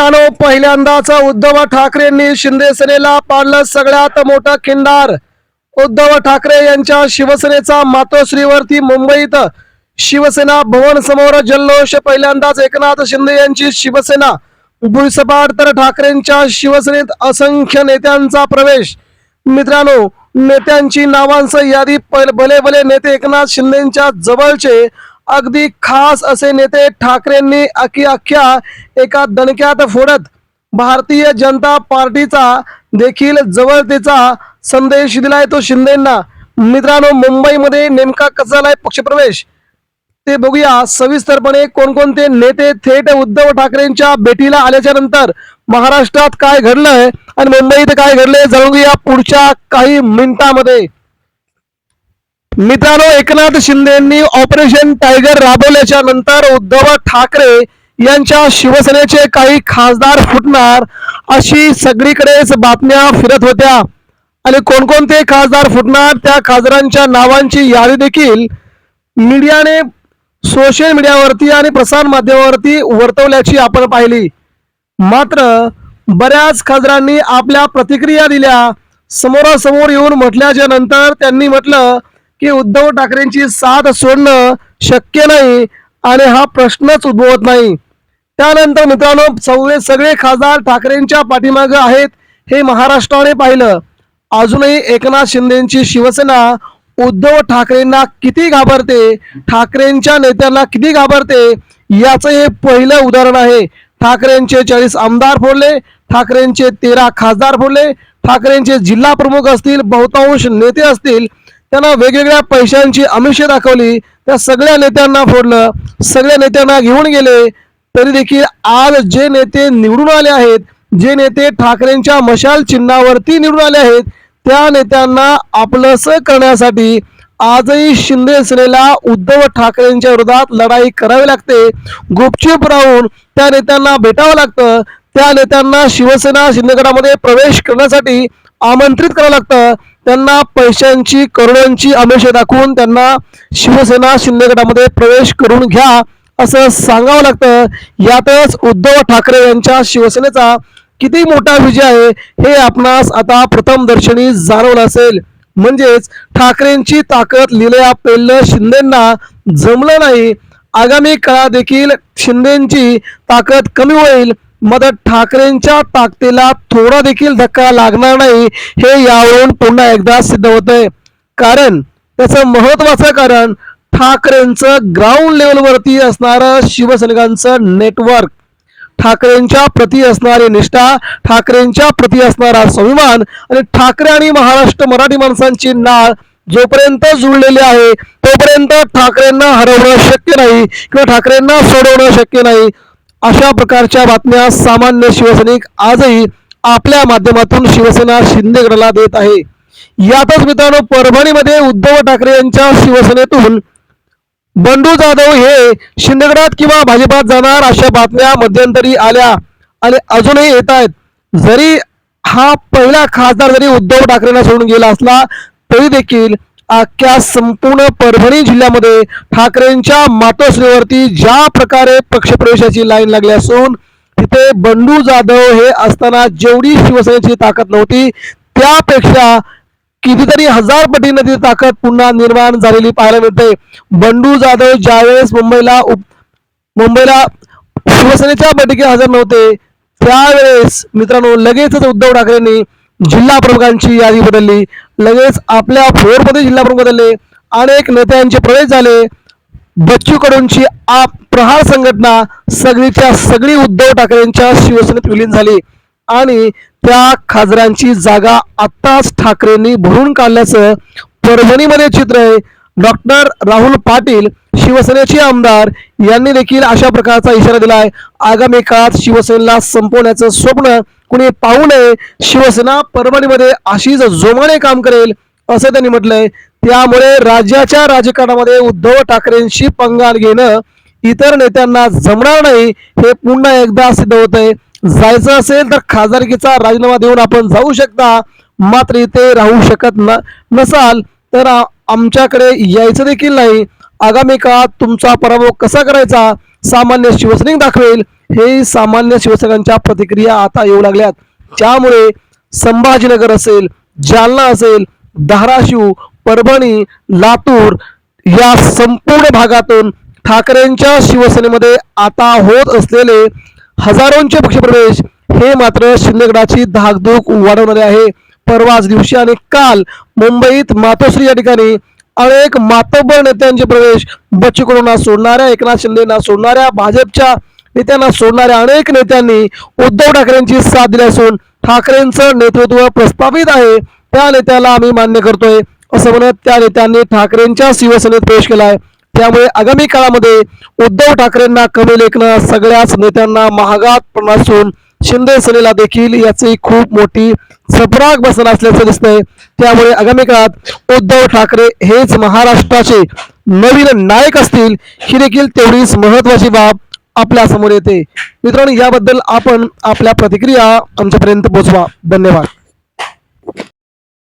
मित्रांनो, पहिल्यांदाच उद्धव ठाकरेंनी शिंदे सेनेला पाडलं सगळ्यात मोठं खिंडार। उद्धव ठाकरे यांच्या शिवसेनेचा मातोश्रीवरती मुंबईत शिवसेना भवन समोर जल्लोष। पहिल्यांदाच एकनाथ शिंदे यांची शिवसेना भुईसपाट, तर ठाकरेंच्या शिवसेनेत असंख्य नेत्यांचा प्रवेश। मित्रांनो, नेत्यांची नावांची यादी, भले भले नेते, एकनाथ शिंदेच्या जवळचे अगदी खास असे नेते ठाकरेंनी अख्ख्या एका दणक्यात फोडत भारतीय जनता पार्टीचा देखील जवळतेचा संदेश दिलाय तो शिंदेंना। मित्रांनो, मुंबईमध्ये नेमका कसा झालाय पक्षप्रवेश ते बघूया सविस्तरपणे। कोणकोणते नेते थेट उद्धव ठाकरेंच्या भेटीला आल्याच्या नंतर महाराष्ट्रात काय घडलंय आणि मुंबईत काय घडलंय जाणून घेऊया पुढच्या काही मिनिटांमध्ये। मित्रांनो, एकनाथ शिंदेंनी ऑपरेशन टायगर राबवल्याच्या नंतर उद्धव ठाकरे यांच्या शिवसेनेचे काही खासदार फुटणार अशी सगळीकडेच बातम्या फिरत होत्या आणि कोणकोणते खासदार फुटणार त्या खासदारांच्या नावांची यादी देखील मीडियाने सोशल मीडियावरती आणि प्रसार माध्यमावरती वर्तवल्याची आपण पाहिली। मात्र बऱ्याच खासदारांनी आपल्या प्रतिक्रिया दिल्या। समोरासमोर येऊन म्हटल्याच्या नंतर त्यांनी म्हटलं की उद्धव ठाकरेंची साथ सोडणं शक्य नाही आणि हा प्रश्नच उद्भवत नाही। त्यानंतर मित्रांनो, सगळे खासदार ठाकरेंच्या पाठीमागे आहेत हे महाराष्ट्राने पाहिलं। अजूनही एकनाथ शिंदेची शिवसेना उद्धव ठाकरेंना किती घाबरते, ठाकरेंच्या नेत्यांना किती घाबरते याचं हे पहिलं उदाहरण आहे। ठाकरेंचे 40 आमदार फोडले, ठाकरेंचे 13 खासदार फोडले, ठाकरेंचे जिल्हा प्रमुख असतील, बहुतांश नेते असतील, त्यांना वेगवेगळ्या पैशांची आमिषे दाखवली, त्या सगळ्या नेत्यांना फोडलं, सगळ्या नेत्यांना घेऊन गेले। तरी देखील आज जे नेते निवडून आले आहेत, जे नेते ठाकरेंच्या मशाल चिन्हावरती निवडून आले आहेत, त्या नेत्यांना आपलंसं करण्यासाठी आजही शिंदे सेनेला उद्धव ठाकरेंच्या विरोधात लढाई करावी लागते। गुपचूप राहून त्या नेत्यांना भेटावं लागतं, त्या नेत्यांना शिवसेना शिंदे गटामध्ये प्रवेश करण्यासाठी आमंत्रित करावं लागतं, त्यांना पैशांची करोडोंची आमिषे दाखवून त्यांना शिवसेना शिंदे गटामध्ये प्रवेश करून घ्या असं सांगावं लागतं। यातच उद्धव ठाकरे यांच्या शिवसेनेचा किती मोठा विजय आहे हे आपणास आता प्रथमदर्शनी जाणवलं असेल। म्हणजेच ठाकरेंची ताकद लीलया पेललं शिंदेंना जमलं नाही। आगामी काळात देखील शिंदेची ताकद कमी होईल, मात्र ठाकरेंच्या ताकदीला थोडा देखील धक्का लागणार नाही हे यावरून पुन्हा एकदा सिद्ध होतंय। कारण त्याचं महत्वाचं कारण ठाकरेंचं ग्राउंड लेवलवरती असणारं शिवसैनिकांचं नेटवर्क, ठाकरेंच्या प्रती असणारी निष्ठा, ठाकरेंच्या प्रती असणारा स्वाभिमान आणि ठाकरे आणि महाराष्ट्र मराठी माणसांची नाळ जोपर्यंत जुळलेली आहे तोपर्यंत ठाकरेंना हरवणं शक्य नाही किंवा ठाकरेंना सोडवणं शक्य नाही। अशा प्रकारच्या बातम्या सामान्य शिवसैनिक आजही आपल्या माध्यमातून शिवसेना शिंदे गटाला देत आहे। यातच मित्रांनो, परभणीमध्ये उद्धव ठाकरे यांच्या शिवसेनेतून बंडू जाधव हे शिंदे गटात किंवा भाजपात जाणार अशा बातम्या मध्यंतरी आल्या आणि अजूनही येत आहेत। जरी हा पहिला खासदार जरी उद्धव ठाकरेंना सोडून गेला असला तरी देखील अख्ख्या संपूर्ण परभणी जिल्ह्यामध्ये ठाकरेंच्या मातोश्रीवरती ज्या प्रकारे पक्षप्रवेशाची लाईन लागली असून तिथे बंडू जाधव हे असताना जेवढी शिवसेनेची ताकद नव्हती त्यापेक्षा कितीतरी हजार पटीने ती ताकद पुन्हा निर्माण झालेली पाहायला मिळते। बंडू जाधव ज्यावेळेस मुंबईला शिवसेनेच्या बैठकीत हजर नव्हते त्यावेळेस मित्रांनो लगेचच उद्धव ठाकरेंनी जिल्हा प्रमुखांची यादी बदलली, लगेच आपल्या फ्लोअरमध्ये जिल्हा प्रमुख बदलले, अनेक नेत्यांचे प्रवेश झाले। बच्चू कडूंची प्रहार संघटना सगळीच्या सगळी उद्धव ठाकरेंच्या शिवसेनेत विलीन झाली आणि त्या खासदारांची जागा आत्ताच ठाकरेंनी भरून काढल्याचं परभणीमध्ये चित्र आहे। डॉक्टर राहुल पाटील शिवसेनेचे आमदार यांनी देखील अशा प्रकारचा इशारा दिलाय। आगामी काळात शिवसेनेला संपवण्याचं स्वप्न कुणी पाहू नये, शिवसेना परभणीमध्ये अशीच जोमाने काम करेल असं त्यांनी म्हटलंय। त्यामुळे राज्याच्या राजकारणामध्ये उद्धव ठाकरेंशी पंगा घेणं इतर नेत्यांना जमणार नाही हे पुन्हा एकदा सिद्ध होतंय। जायचं असेल तर खासदारकीचा राजीनामा देऊन आपण जाऊ शकता, मात्र इथे राहू शकत नसाल तर आमच्याकडे यायचं देखील नाही। आगामी काळात तुमचा पराभव कसा करायचा सामान्य शिवसैनिक दाखवेल, हे सामान्य शिवसैनिकांच्या प्रतिक्रिया आता येऊ लागल्यात. त्यामुळे संभाजीनगर असेल, जालना असेल, धाराशिव, परभणी, लातूर या संपूर्ण भागातून ठाकरेंच्या शिवसेनेमध्ये आता होत असलेले हजारोंचे पक्षप्रवेश हे मात्र शिंदेगडाची धाकधूक वाढवणारे आहे. परवाच दिवशी आणि काल मुंबईत मातोश्री या ठिकाणी अनेक मातब्बर नेत्यांचे प्रवेश, बच्चू कडूंना सोडणाऱ्या, एकनाथ शिंदेना सोडणाऱ्या, भाजपच्या नेत्यांना सोडणाऱ्या अनेक नेत्यांनी उद्धव ठाकरेंची साथ दिली असून ठाकरेंचं नेतृत्व प्रस्थापित आहे, त्या नेत्याला आम्ही मान्य करतोय असं म्हणत त्या नेत्यांनी ठाकरेंच्या शिवसेनेत प्रवेश केलाय. त्यामुळे आगामी काळामध्ये उद्धव ठाकरेंना कमी लेखणं सगळ्याच नेत्यांना महागात पडणार असून शिंदे सेनेला देखील याची खूप मोठी चपराक बसणार असल्याचं दिसतंय. त्यामुळे आगामी काळात उद्धव ठाकरे हेच महाराष्ट्राचे नवीन नायक असतील, ही देखील तेवढीच महत्वाची बाब आपल्या समोर येते. मित्रांनो, याबद्दल आपण आपल्या प्रतिक्रिया आमच्यापर्यंत पोहोचवा. धन्यवाद.